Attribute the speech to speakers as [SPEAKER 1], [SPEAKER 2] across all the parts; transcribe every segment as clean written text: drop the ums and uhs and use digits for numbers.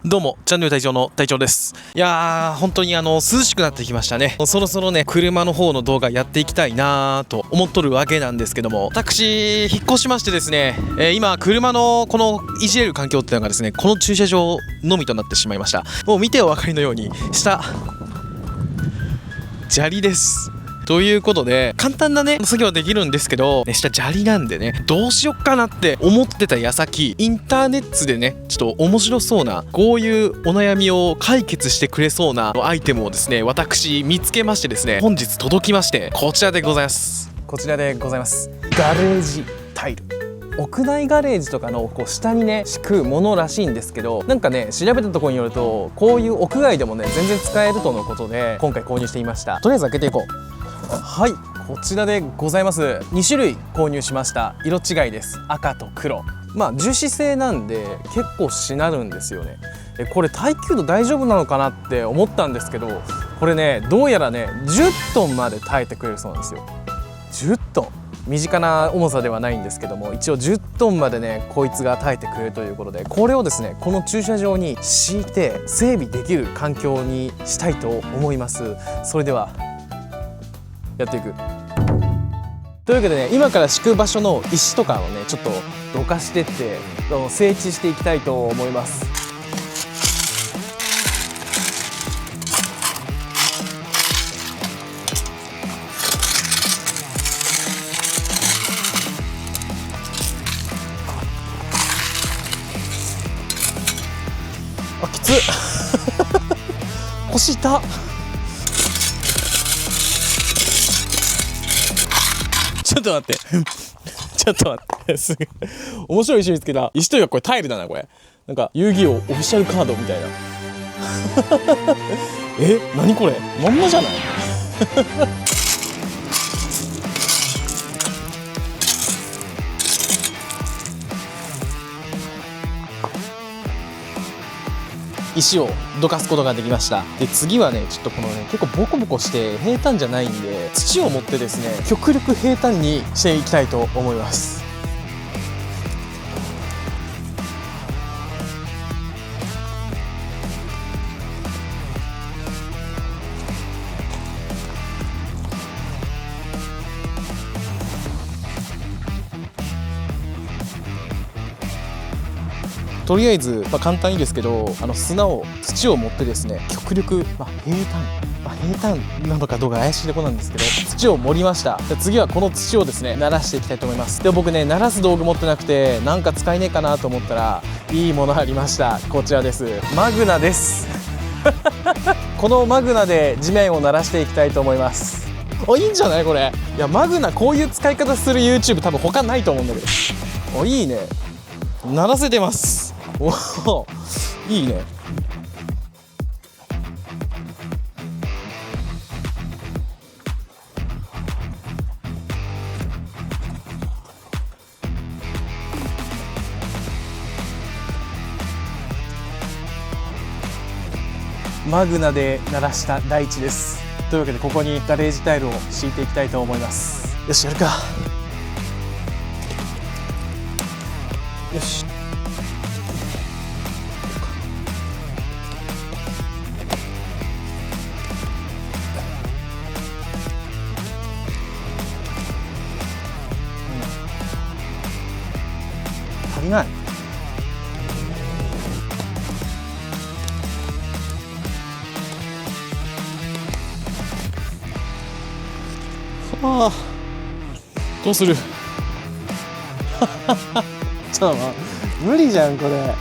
[SPEAKER 1] どうもチャンネル隊長の隊長です。いやー本当に涼しくなってきましたね。そろそろね車の方の動画やっていきたいなーと思っとるわけなんですけども、私引っ越しましてですね、今車のこのいじれる環境っていうのがですね、この駐車場のみとなってしまいました。もう見てお分かりのように下砂利です。ということで簡単なね作業はできるんですけど、下砂利なんでね、どうしよっかなって思ってた矢先、インターネットでねちょっと面白そうなこういうお悩みを解決してくれそうなアイテムをですね、私見つけましてですね、本日届きまして、こちらでございます。ガレージタイル。屋内ガレージとかのこう下にね敷くものらしいんですけど、なんかね調べたところによるとこういう屋外でもね全然使えるとのことで、今回購入してみました。とりあえず開けていこう。はい、こちらでございます。2種類購入しました。色違いです。赤と黒。樹脂製なんで結構しなるんですよね。これ耐久度大丈夫なのかなって思ったんですけど、これねどうやらね10トンまで耐えてくれるそうなんですよ。10トン、身近な重さではないんですけども、一応10トンまでねこいつが耐えてくれるということで、これをですねこの駐車場に敷いて整備できる環境にしたいと思います。それではやっていく。というわけでね、今から敷く場所の石とかをねちょっとどかしてって整地していきたいと思います。あ、きつっ腰痛っ。ちょっと待ってすぐ面白い石見つけた。石というかこれタイルだな。これなんか遊戯王オフィシャルカードみたいな何これ、まんまじゃない石をどかすことができました。で次はねちょっとこのね結構ボコボコして平坦じゃないんで、土を持ってですね極力平坦にしていきたいと思います。とりあえず、簡単にですけど土を持ってですね極力、平坦なのかどうか怪しいところなんですけど、土を盛りました。で次はこの土をですね慣らしていきたいと思います。で僕ね慣らす道具持ってなくて、なんか使えねえかなと思ったらいいものありました。こちらです。マグナですこのマグナで地面を慣らしていきたいと思います。いいんじゃないこれ。いやマグナこういう使い方する YouTube 多分他ないと思うんだけど、いいね、鳴らせてます。おお、いいね。マグナで鳴らした大地です。というわけでここにガレージタイルを敷いていきたいと思います。よし、やるか。よし、足りない。ああ、どうするちょっと無理じゃんこれ。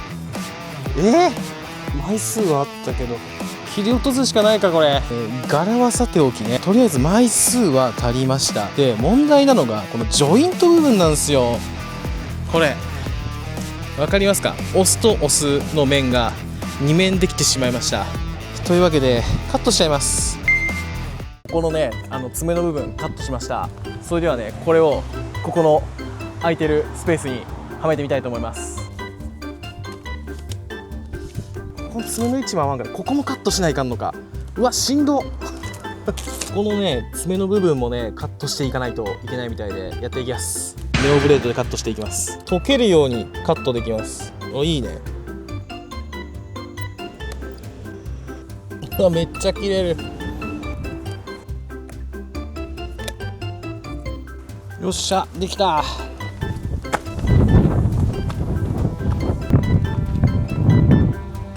[SPEAKER 1] 枚数はあったけど切り落とすしかないかこれ。柄はさておきね、とりあえず枚数は足りました。で問題なのがこのジョイント部分なんですよ。これわかりますか？押すと押すの面が2面できてしまいました。というわけでカットしちゃいます。このね爪の部分カットしました。それではねこれをここの空いてるスペースにはめてみたいと思います。この爪の位置も合わんから、ここもカットしないかんのか。うわしんどこのね爪の部分もねカットしていかないといけないみたいでやっていきます。ネオブレードでカットしていきます。溶けるようにカットできます。いいね。うわめっちゃ切れる。よっしゃできた。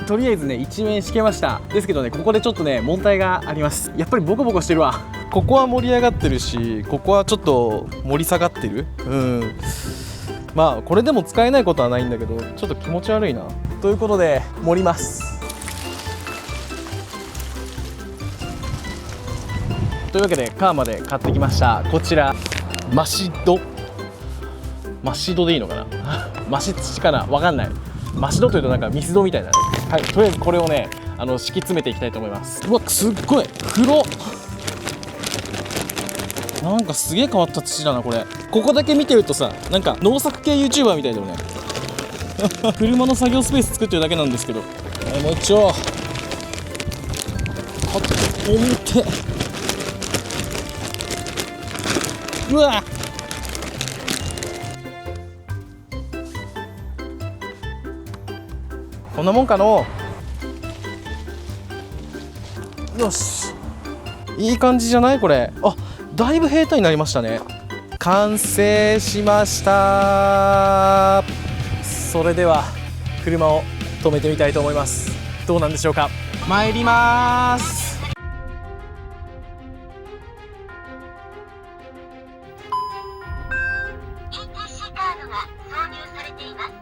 [SPEAKER 1] とりあえずね一面敷けました。ですけどねここでちょっとね問題があります。やっぱりボコボコしてるわ。ここは盛り上がってるし、ここはちょっと盛り下がってる。まあこれでも使えないことはないんだけど、ちょっと気持ち悪いな。ということで盛ります。というわけでカーマで買ってきました。こちらマシドでいいのかなマシ土かな、わかんない。マシドというとなんかミスドみたいなね。はい、とりあえずこれをね敷き詰めていきたいと思います。うわすっごい黒、なんかすげえ変わった土だなこれ。ここだけ見てるとさ、なんか農作系 YouTuber みたいだよね車の作業スペース作ってるだけなんですけど、もう一丁重て。うわこんなもんかの。よしいい感じじゃないこれ。あだいぶ平坦になりましたね。完成しました。それでは車を止めてみたいと思います。どうなんでしょうか。参ります。
[SPEAKER 2] ETC カードが挿入されています。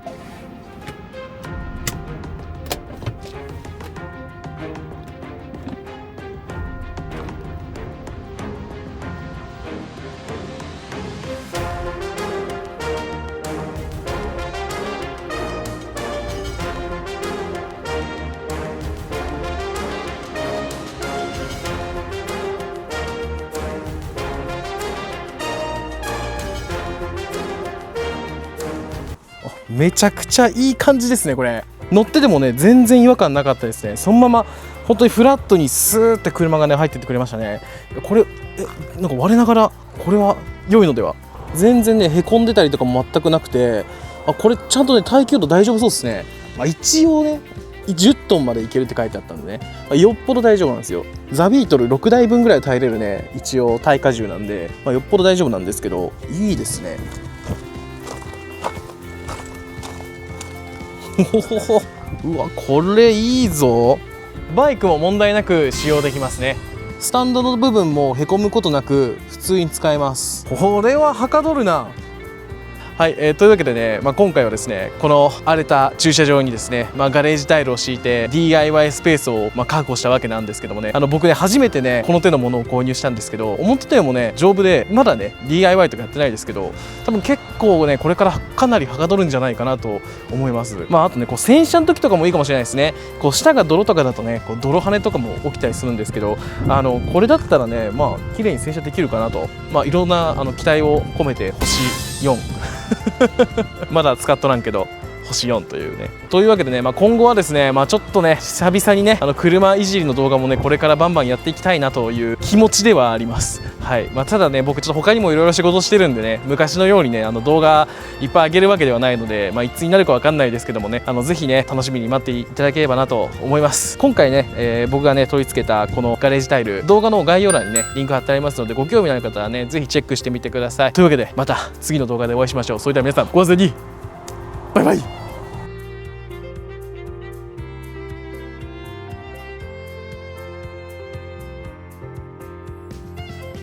[SPEAKER 1] めちゃくちゃいい感じですね。これ乗っててもね全然違和感なかったですね。そのまま本当にフラットにスーって車がね入ってってくれましたね。これなんか我ながらこれは良いのでは。全然ねへこんでたりとかも全くなくて、これちゃんとね耐久度大丈夫そうですね。一応ね10トンまでいけるって書いてあったんでね、よっぽど大丈夫なんですよ。ザビートル6台分ぐらい耐えれるね一応耐荷重なんで、よっぽど大丈夫なんですけど、いいですね。うわこれいいぞ。バイクも問題なく使用できますね。スタンドの部分もへこむことなく普通に使えます。これははかどるな。はい、というわけでね、今回はですねこの荒れた駐車場にですね、ガレージタイルを敷いて DIY スペースを確保したわけなんですけどもね、僕ね初めてねこの手のものを購入したんですけど、思ってたよりもね丈夫で、まだね DIY とかやってないですけど、多分結構ねこれからかなりはかどるんじゃないかなと思います。あとねこう洗車の時とかもいいかもしれないですね。こう下が泥とかだとねこう泥跳ねとかも起きたりするんですけど、これだったらね綺麗に洗車できるかなと、いろんな期待を込めて星4まだ使っとらんけど星4というね。というわけでね、今後はですね、ちょっとね久々にね車いじりの動画もねこれからバンバンやっていきたいなという気持ちではあります。はい、ただね僕ちょっと他にもいろいろ仕事してるんでね、昔のようにね動画いっぱい上げるわけではないので、いつになるかわかんないですけどもね、ぜひね楽しみに待っていただければなと思います。今回ね、僕がね取り付けたこのガレージタイル、動画の概要欄にねリンク貼ってありますので、ご興味のある方はねぜひチェックしてみてください。というわけでまた次の動画でお会いしましょう。それでは皆さんご安全に。バイバイ。